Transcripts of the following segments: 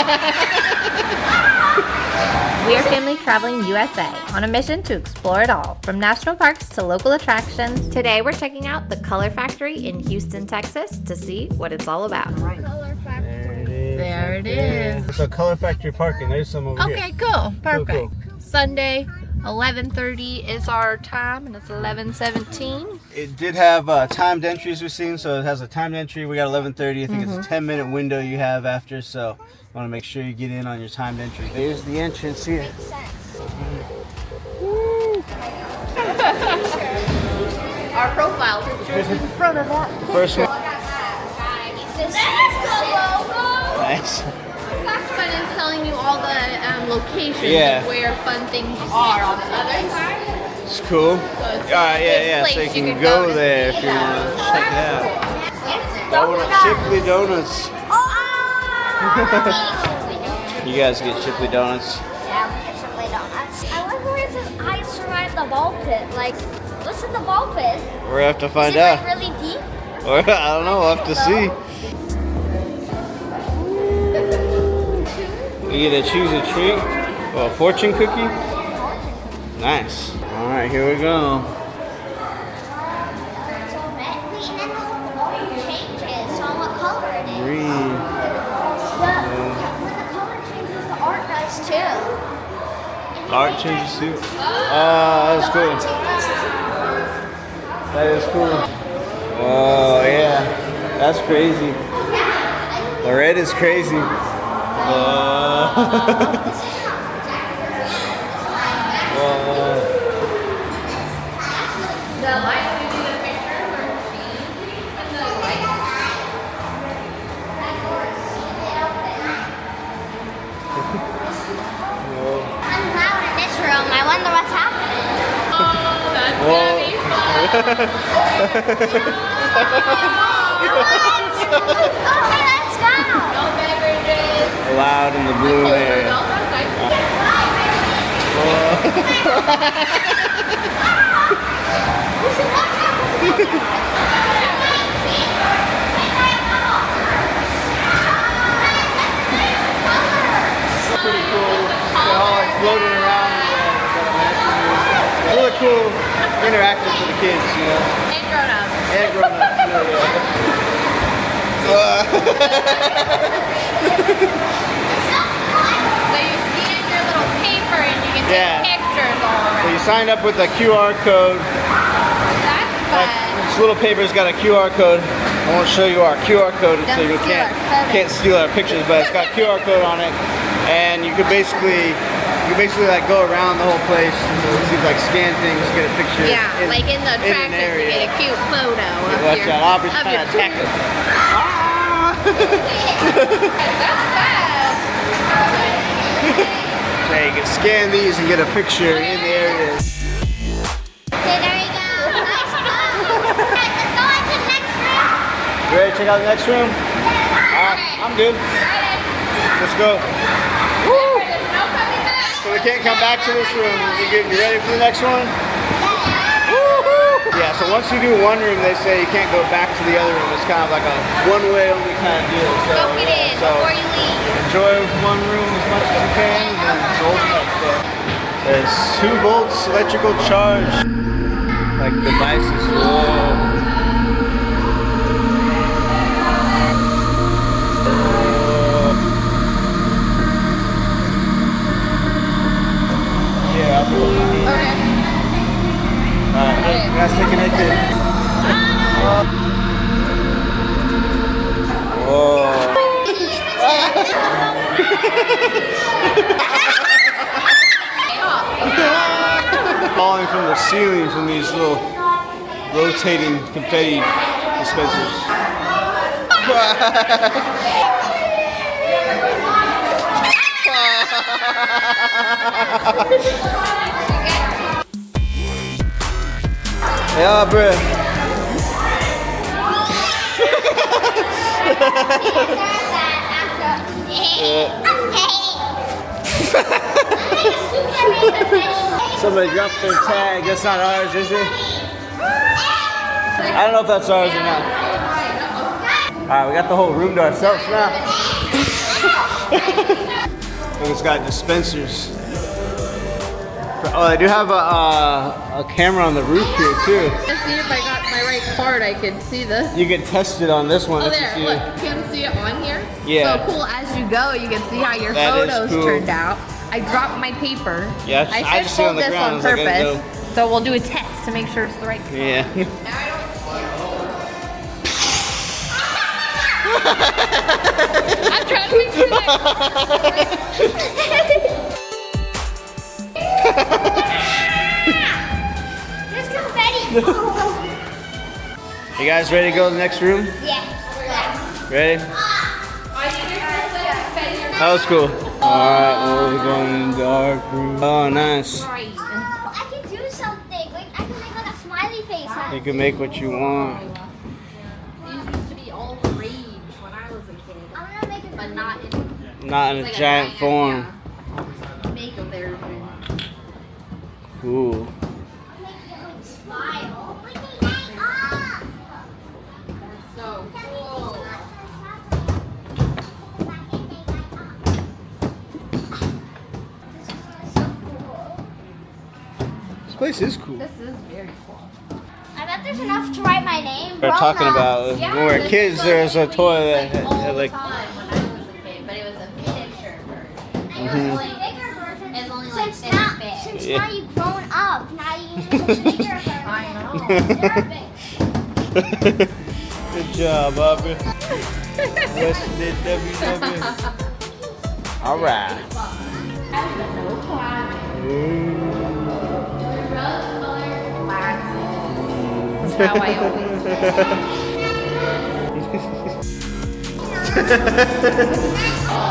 We are Family Traveling USA on a mission to explore it all, from national parks to local attractions. Today we're checking out the Color Factory in Houston, Texas to see what it's all about. Color Factory. There it is. It's a Color Factory parking. There's some over here. Okay, cool. Perfect. Cool. Sunday, 11:30 is our time, and it's 11:17. It did have timed entries we've seen, so it has a timed entry. We got 11:30. I think it's a 10-minute window you have after, so you want to make sure you get in on your timed entry. There's the entrance here. Makes sense. Our profile picture is in front of that. First one. This is the logo. Nice. That's fun. It's telling you all the locations Yeah. of where fun things are on the other side. It's cool. So it's Yeah. place So you can could go to there see if you them. want to check it out. Donut. Shipley Donuts. Oh! You guys get Shipley Donuts. Yeah, we get Shipley Donuts. I wonder where it says I survived the ball pit. Like, what's in the ball pit? We're gonna have to find Is it out. like really deep? Or I don't know. We'll have to see. You get to choose a treat. Oh, a fortune cookie. Nice. All right, here we go. So red, and then the color changes on what color it is. Green. When the color changes, the art does too. Art changes too. Oh, that's cool. That is cool. Oh yeah, that's crazy. The red is crazy. The light we do the pictures are changing and the light. I'm loud in this room. I wonder what's happening. Oh, that's Whoa. gonna be fun. Okay, let's go. No beverages. Loud in the blue there. Pretty cool. They're all like floating around. It's really cool, interactive for the kids, you know. And grown-ups. And grown-ups. So you scan your little paper and you can Yeah. take pictures all So around. you sign up with a QR code. That's Like, fun. this little paper's got a QR code. I won't show you our QR code so Don't you steal our photos. can't steal our pictures, but it's got QR code on it, and you could basically like go around the whole place, you like scan things, get a picture. Yeah, like in the an attractions, you area. get a cute photo of Watch your, out, Aubrey's of trying your to attack tour. us. Ah! That's fun. So you can scan these and get a picture in the areas. Okay, there you go. Nice go. Alright, let's go into the next room. You ready to check out the next room? Alright, I'm good. Let's go. Woo! So we can't come back to this room. You ready for the next one? Woo-hoo! Yeah, so once you do one room, they say you can't go back to the other room. It's kind of like a one-way only kind of deal. So, Soak it in before you leave. enjoy one room as much as you can and then go up. So there's 2 volts electrical charge. Like devices. Whoa. Yeah, I'll be with you. Okay. Alright, guys, stay connected. Whoa. Falling from the ceiling from these little rotating confetti dispensers. Yeah, bruh. Somebody dropped their tag. That's not ours, is it? I don't know if that's ours or not. Alright, we got the whole room to ourselves now. it's got dispensers. Oh, I do have a camera on the roof here too. Let's see if I got my right card. I could see the. You can test it on this one. Oh, if there. you see Look, it. you can see it on here. Yeah. So cool. As you go, you can see how your That is photos cool. turned out. I dropped my paper. Yeah, I I just should see it on hold the this ground. on I was like, I purpose. didn't know. So we'll do a test to make sure it's the right color. Yeah. I'm trying to make sure that. There's confetti. You guys ready to go to the next room? Yeah. Ready? That was cool. Alright, well, we're going in the dark room. Oh, nice. I can do something. Like, I can make like a smiley face. You can make what you want. These used to be all the rage when I was a kid, I'm gonna make it. but not in Not in a giant form. make a version. Cool. Make it like smile. We can hang up. So cool. This place is cool. This is very cool. I bet there's enough to write my name. They're talking about when we were this kids, is there was a what toy we that used, had all like. the time when I was a kid, but it was a picture version. And Mhm. it's a bigger version. It's only like Since this now, big. since Yeah. now you've grown up, now you use a bigger version. I know. They're big. Good job, Bobby. West did WW. All right. That's how I always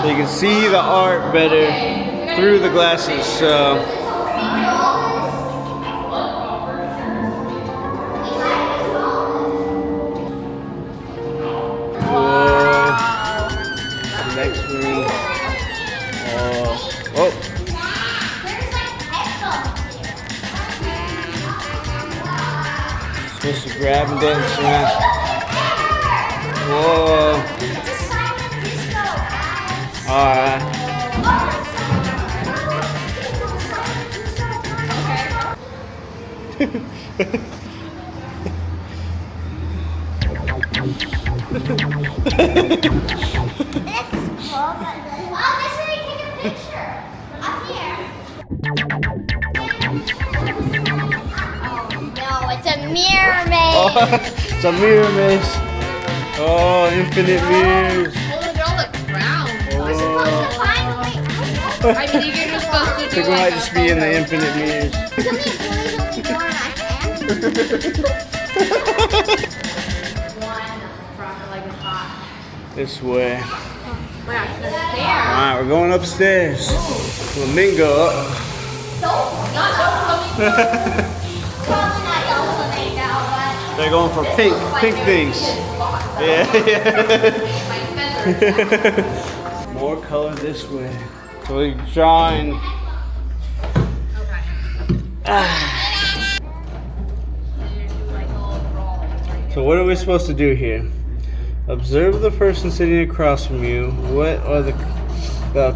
You can see the art better through the glasses, so. Whoa. Next room. Oh. Oh. There's like headphones here. Supposed to grab and dance around. Whoa. It's a silent disco, guys. Alright. Oh, this is where you take a picture. Up here. Oh no, it's a mirror maze. Oh, it's a mirror maze. Oh, infinite mirrors. Oh, look at all the crowns. We're supposed to find. Wait, I think you're just supposed to I do think we like might a just be in the photo. infinite mirrors. One, drop it like it's hot. This way. We're actually there. Alright, we're going upstairs. Flamingo. They're going for pink things. Yeah. More color this way. So we're drawing. So what are we supposed to do here? Observe the person sitting across from you. What are the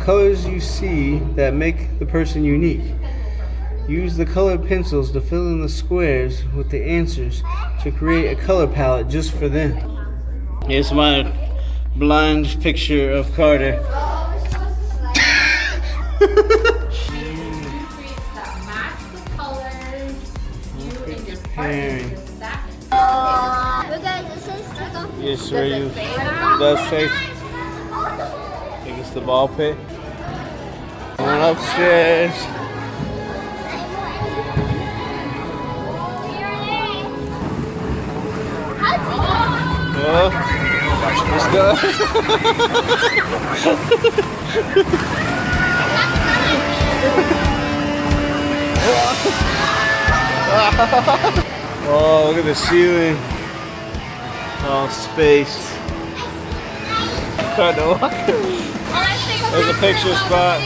colors you see that make the person unique? Use the colored pencils to fill in the squares with the answers to create a color palette just for them. Here's my blind picture of Carter. Pairing. Yes, where you does say. I think it's the ball pit. Going upstairs. Oh, let's go. Oh, look at the ceiling. Oh, space. Trying to walk. There's a picture spot.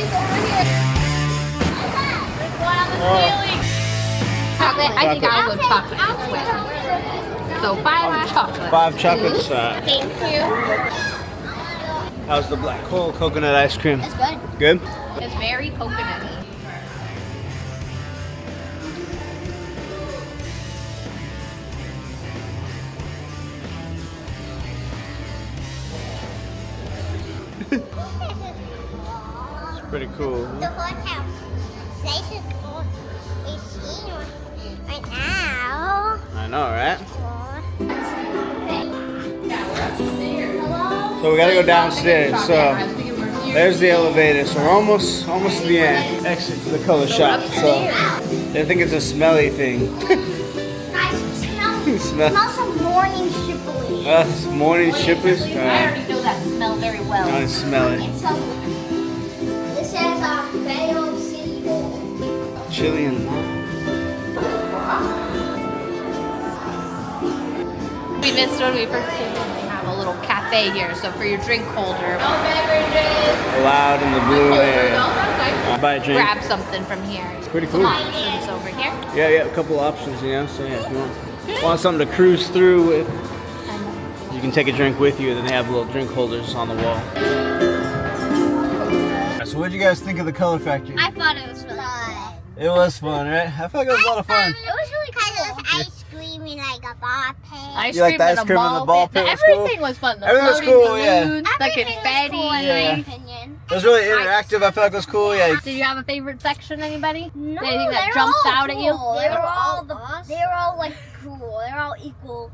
Chocolate. I think I'll go chocolate this way. So 5 chocolate. 5 chocolates. Thank you. How's the black hole coconut ice cream? It's good. Good? It's very coconutty. It's pretty cool. The hotel. They should go see right now. I know, right? Hello? So we gotta go downstairs. So there's the elevator. So we're almost to the end. Exit to the color shop. So I think it's a smelly thing. Guys, smell some morning shipping. Morning shippers. I already know that smell very well. I smell it. It's some. It says Bayo Seagull. Chilean. We missed when we first came in. They have a little cafe here, so for your drink holder. No beverages. Allowed in the blue area. Buy a drink. Grab something from here. It's pretty cool. Options over here. Yeah, a couple options, you know. So yeah, if you want something to cruise through with, you can take a drink with you. Then they have little drink holders on the wall. So what did you guys think of the Color Factory? I thought it was fun. It was fun, right? I feel like it was a lot of fun. It was really cool. Ice cream and like a ball pit. Ice You like cream the and ice cream and the ball pit? Was Everything cool? was fun. The Everything was floating cool, yeah. balloons, the confetti. Cool, in my opinion. It was really interactive. I feel like it was cool. Yeah. Did you have a favorite section, anybody? No, Anything that they were jumps all out at you? cool. They were all like cool. They were all equally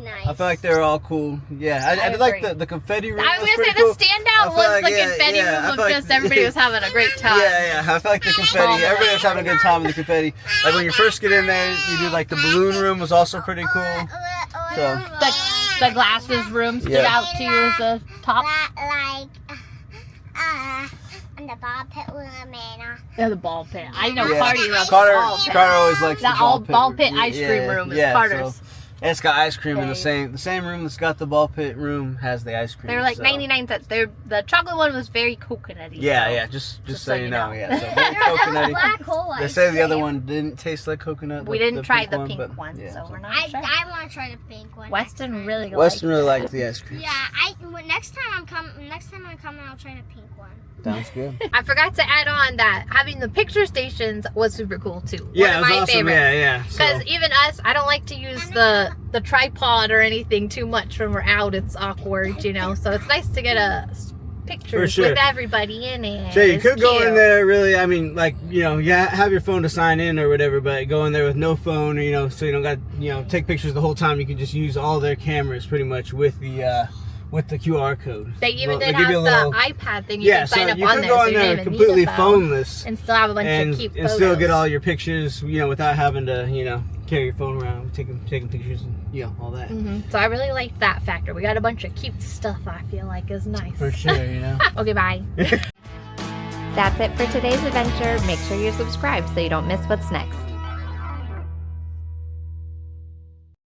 nice. I feel like they were all cool. Yeah, I did like the confetti room. I was was gonna say pretty cool. the standout I feel was like, the yeah, confetti yeah, I room feel of like- just everybody was having a great time. Yeah, I feel like the confetti. Everybody was having a good time with the confetti. Like when you first get in there, you do like the balloon room was also pretty cool. So The glasses room stood out to you as the top. And the ball pit room and Yeah, the ball pit. I know Yeah. Cardi loves Carter ball pit. always likes The the ball pit ice cream room is Carter's. So, and it's got ice cream in the same room that's got the ball pit room has the ice cream. They're like so. 99 cents. The chocolate one was very coconutty. Yeah, so just so so you you know, know. yeah. So very coconutty. black hole They ice say the other cream. one didn't taste like coconut. We didn't try the pink but, one, yeah, so we're not I sure. want to try the pink one. Weston really Weston liked really it. liked the ice cream. Yeah, next time I'm coming, I'll try the pink one. Sounds good. I forgot to add on that having the picture stations was super cool too. Yeah, One of it was my awesome. favorites. Yeah. Because So, even us, I don't like to use the tripod or anything too much when we're out. It's awkward, you know. So it's nice to get pictures sure. with everybody in it. so you It's could go in cute. there really. I mean, like have your phone to sign in or whatever, but go in there with no phone, or, so you don't got take pictures the whole time. You can just use all their cameras pretty much with the QR code. They even Well, did give have you a the little- iPad thing. You Yeah, can so sign up you on could there, go so in you don't there even completely need a phone phoneless and still have a bunch of cute and photos. still get all your pictures, without having to, carry your phone around, taking pictures and all that. So I really like that factor. We got a bunch of cute stuff. I feel like is nice. For sure, Okay, bye. That's it for today's adventure. Make sure you're subscribed so you don't miss what's next.